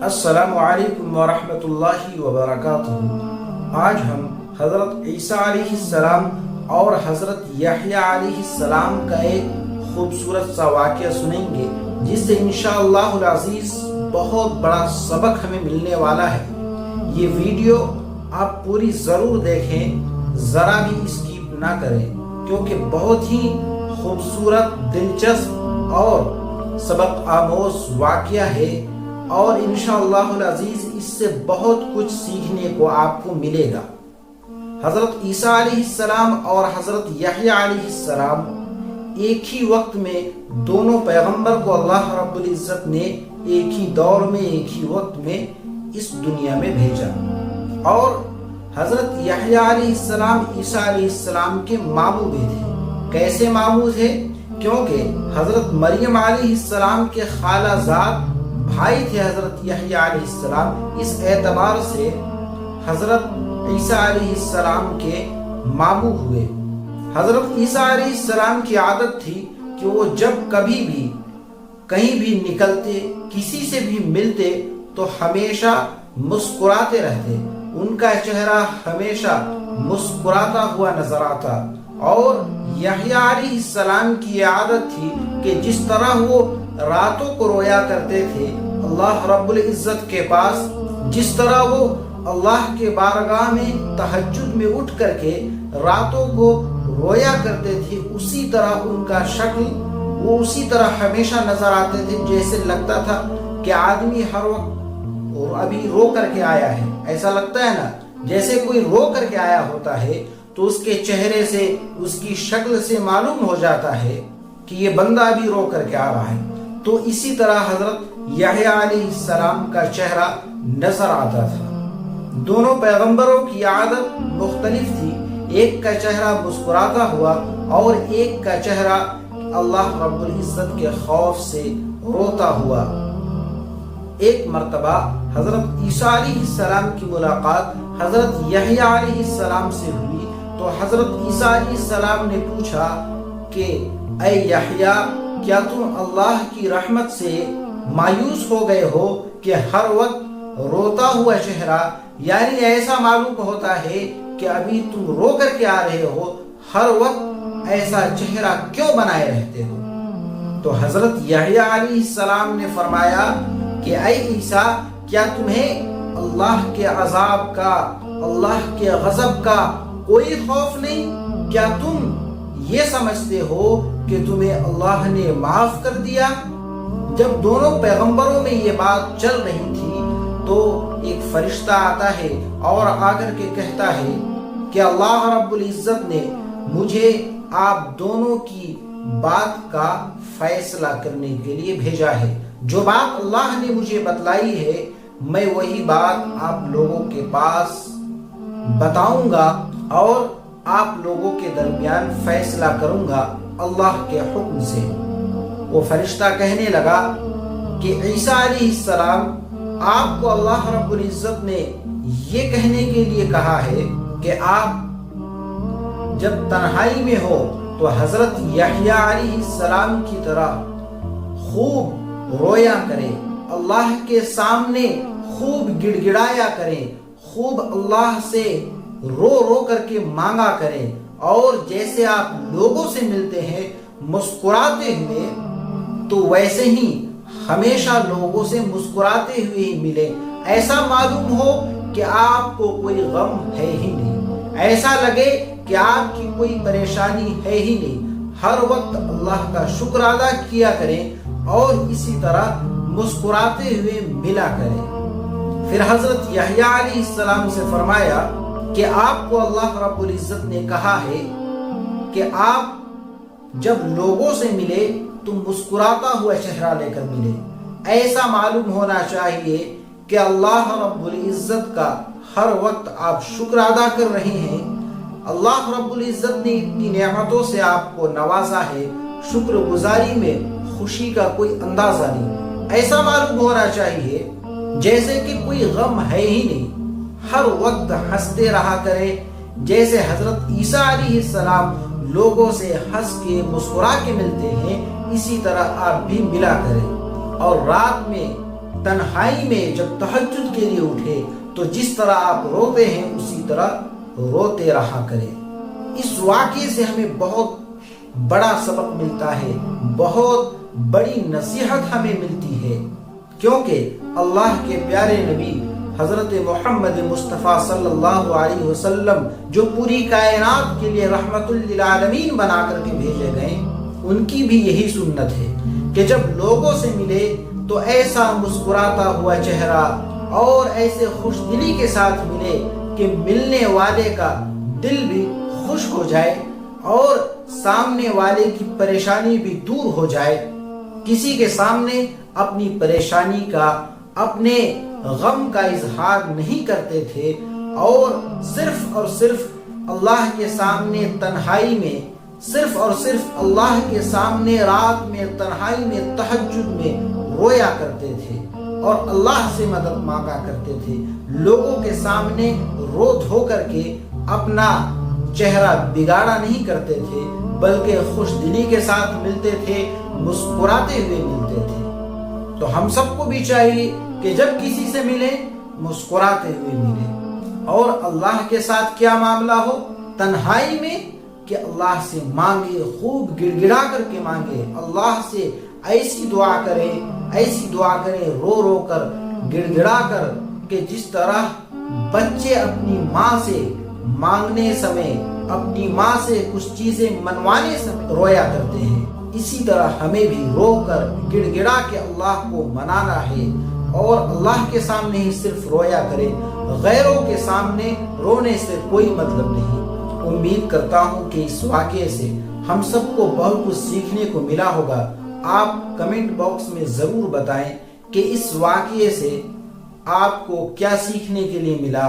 السلام علیکم ورحمۃ اللہ وبرکاتہ۔ آج ہم حضرت عیسیٰ علیہ السلام اور حضرت یحییٰ علیہ السلام کا ایک خوبصورت سا واقعہ سنیں گے، جس سے انشاءاللہ العزیز بہت بڑا سبق ہمیں ملنے والا ہے۔ یہ ویڈیو آپ پوری ضرور دیکھیں، ذرا بھی اسکپ نہ کریں، کیونکہ بہت ہی خوبصورت، دلچسپ اور سبق آموز واقعہ ہے، اور انشاءاللہ العزیز اس سے بہت کچھ سیکھنے کو آپ کو ملے گا۔ حضرت عیسیٰ علیہ السلام اور حضرت یحییٰ علیہ السلام ایک ہی وقت میں، دونوں پیغمبر کو اللہ رب العزت نے ایک ہی دور میں، ایک ہی وقت میں اس دنیا میں بھیجا، اور حضرت یحییٰ علیہ السلام عیسیٰ علیہ السلام کے ماموں بھی تھے۔ کیسے ماموں تھے؟ کیونکہ حضرت مریم علیہ السلام کے خالہ زاد بھائی تھے حضرت یحییٰ علیہ السلام، اس اعتبار سے حضرت عیسیٰ علیہ السلام کے ماموں ہوئے۔ حضرت عیسیٰ علیہ السلام کی عادت تھی کہ وہ جب کبھی بھی کہیں بھی نکلتے، کسی سے بھی ملتے تو ہمیشہ مسکراتے رہتے، ان کا چہرہ ہمیشہ مسکراتا ہوا نظر آتا۔ اور یحییٰ علیہ السلام کی عادت تھی کہ جس طرح وہ راتوں کو رویا کرتے تھے اللہ رب العزت کے پاس، جس طرح وہ اللہ کے بارگاہ میں تہجد میں اٹھ کر کے راتوں کو رویا کرتے تھے، اسی طرح ان کا شکل وہ اسی طرح ہمیشہ نظر آتے تھے، جیسے لگتا تھا کہ آدمی ہر وقت ابھی رو کر کے آیا ہے۔ ایسا لگتا ہے نا، جیسے کوئی رو کر کے آیا ہوتا ہے تو اس کے چہرے سے، اس کی شکل سے معلوم ہو جاتا ہے کہ یہ بندہ ابھی رو کر کے آ رہا ہے۔ تو اسی طرح حضرت یحییٰ علیہ السلام کا چہرہ نظر آتا تھا۔ دونوں پیغمبروں کی عادت مختلف تھی، ایک کا چہرہ مسکراتا ہوا اور ایک کا چہرہ اللہ رب العزت کے خوف سے روتا ہوا۔ ایک مرتبہ حضرت عیسیٰ علیہ السلام کی ملاقات حضرت یحییٰ علیہ السلام سے ہوئی، تو حضرت عیسیٰ علیہ السلام نے پوچھا کہ اے یحییٰ، کیا تم اللہ کی رحمت سے مایوس ہو گئے ہو کہ ہر وقت روتا ہوا چہرہ، یعنی ایسا معلوم ہوتا ہے کہ ابھی تم رو کر کے آ رہے ہو، ہر وقت ایسا چہرہ کیوں بنائے رہتے ہو؟ تو حضرت یحییٰ علیہ السلام نے فرمایا کہ اے عیسیٰ، کیا تمہیں اللہ کے عذاب کا، اللہ کے غضب کا کوئی خوف نہیں؟ کیا تم یہ سمجھتے ہو کہ تمہیں اللہ نے معاف کر دیا؟ جب دونوں پیغمبروں میں یہ بات چل رہی تھی تو ایک فرشتہ آتا ہے اور آ کر کے کہتا ہے کہ اللہ رب العزت نے مجھے آپ دونوں کی بات کا فیصلہ کرنے کے لیے بھیجا ہے۔ جو بات اللہ نے مجھے بتلائی ہے، میں وہی بات آپ لوگوں کے پاس بتاؤں گا اور آپ لوگوں کے درمیان فیصلہ کروں گا اللہ کے حکم سے۔ وہ فرشتہ کہنے لگا کہ عیسیٰ علیہ السلام، آپ کو اللہ رب العزت نے یہ کہنے کے لیے کہا ہے کہ آپ جب تنہائی میں ہو تو حضرت یحییٰ علیہ السلام کی طرح خوب رویا کریں، اللہ کے سامنے خوب گڑ گڑایا کریں، خوب اللہ سے رو رو کر کے مانگا کریں، اور جیسے آپ لوگوں سے ملتے ہیں مسکراتے ہوئے، تو ویسے ہی ہمیشہ لوگوں سے مسکراتے ہوئے ہی ملے۔ ایسا معلوم ہو کہ آپ کو کوئی غم ہے ہی نہیں، ایسا لگے کہ آپ کی کوئی پریشانی ہے ہی نہیں، ہر وقت اللہ کا شکر ادا کیا کریں اور اسی طرح مسکراتے ہوئے ملا کریں۔ پھر حضرت یحییٰ علیہ السلام سے فرمایا کہ آپ کو اللہ رب العزت نے کہا ہے کہ آپ جب لوگوں سے ملے تو مسکراتا ہوا چہرہ لے کر ملے۔ ایسا معلوم ہونا چاہیے کہ اللہ رب العزت کا ہر وقت آپ شکر ادا کر رہے ہیں، اللہ رب العزت نے اتنی نعمتوں سے آپ کو نوازا ہے، شکر گزاری میں خوشی کا کوئی اندازہ نہیں۔ ایسا معلوم ہونا چاہیے جیسے کہ کوئی غم ہے ہی نہیں، ہر وقت ہنستے رہا کرے، جیسے حضرت عیسیٰ علیہ السلام لوگوں سے ہنس کے مسکرا کے ملتے ہیں، اسی طرح آپ بھی ملا کریں۔ اور رات میں تنہائی میں جب تہجد کے لیے اٹھے تو جس طرح آپ روتے ہیں اسی طرح روتے رہا کریں۔ اس واقعے سے ہمیں بہت بڑا سبق ملتا ہے، بہت بڑی نصیحت ہمیں ملتی ہے، کیونکہ اللہ کے پیارے نبی حضرت محمد مصطفیٰ صلی اللہ علیہ وسلم جو پوری کائنات کے لیے رحمت للعالمین بنا کر کے بھیجے گئے، ان کی بھی یہی سنت ہے کہ جب لوگوں سے ملے تو ایسا مسکراتا ہوا چہرہ اور ایسے خوش دلی کے ساتھ ملے کہ ملنے والے کا دل بھی خوش ہو جائے اور سامنے والے کی پریشانی بھی دور ہو جائے۔ کسی کے سامنے اپنی پریشانی کا، اپنے غم کا اظہار نہیں کرتے تھے اور صرف اللہ کے سامنے تنہائی میں، صرف اور صرف اللہ کے سامنے رات میں تنہائی میں تہجد میں رویا کرتے تھے اور اللہ سے مدد مانگا کرتے تھے۔ لوگوں کے سامنے رو دھو کر کے اپنا چہرہ بگاڑا نہیں کرتے تھے، بلکہ خوش دلی کے ساتھ ملتے تھے، مسکراتے ہوئے ملتے تھے۔ تو ہم سب کو بھی چاہیے کہ جب کسی سے ملے مسکراتے ہوئے ملے، اور اللہ کے ساتھ کیا معاملہ ہو، تنہائی میں کہ اللہ سے مانگے، خوب گڑ گڑا کر کے مانگے، اللہ سے ایسی دعا کرے رو رو کر، گڑ گڑا کر، کہ جس طرح بچے اپنی ماں سے مانگنے سمے، اپنی ماں سے کچھ چیزیں منوانے سمے رویا کرتے ہیں، اسی طرح ہمیں بھی رو کر گڑ گڑا کے اللہ کو منانا ہے، اور اللہ کے سامنے ہی صرف رویا کرے، غیروں کے سامنے رونے سے کوئی مطلب نہیں۔ امید کرتا ہوں کہ اس واقعے سے ہم سب کو بہت کچھ سیکھنے کو ملا ہوگا۔ آپ کمنٹ باکس میں ضرور بتائیں کہ اس واقعے سے آپ کو کیا سیکھنے کے لیے ملا۔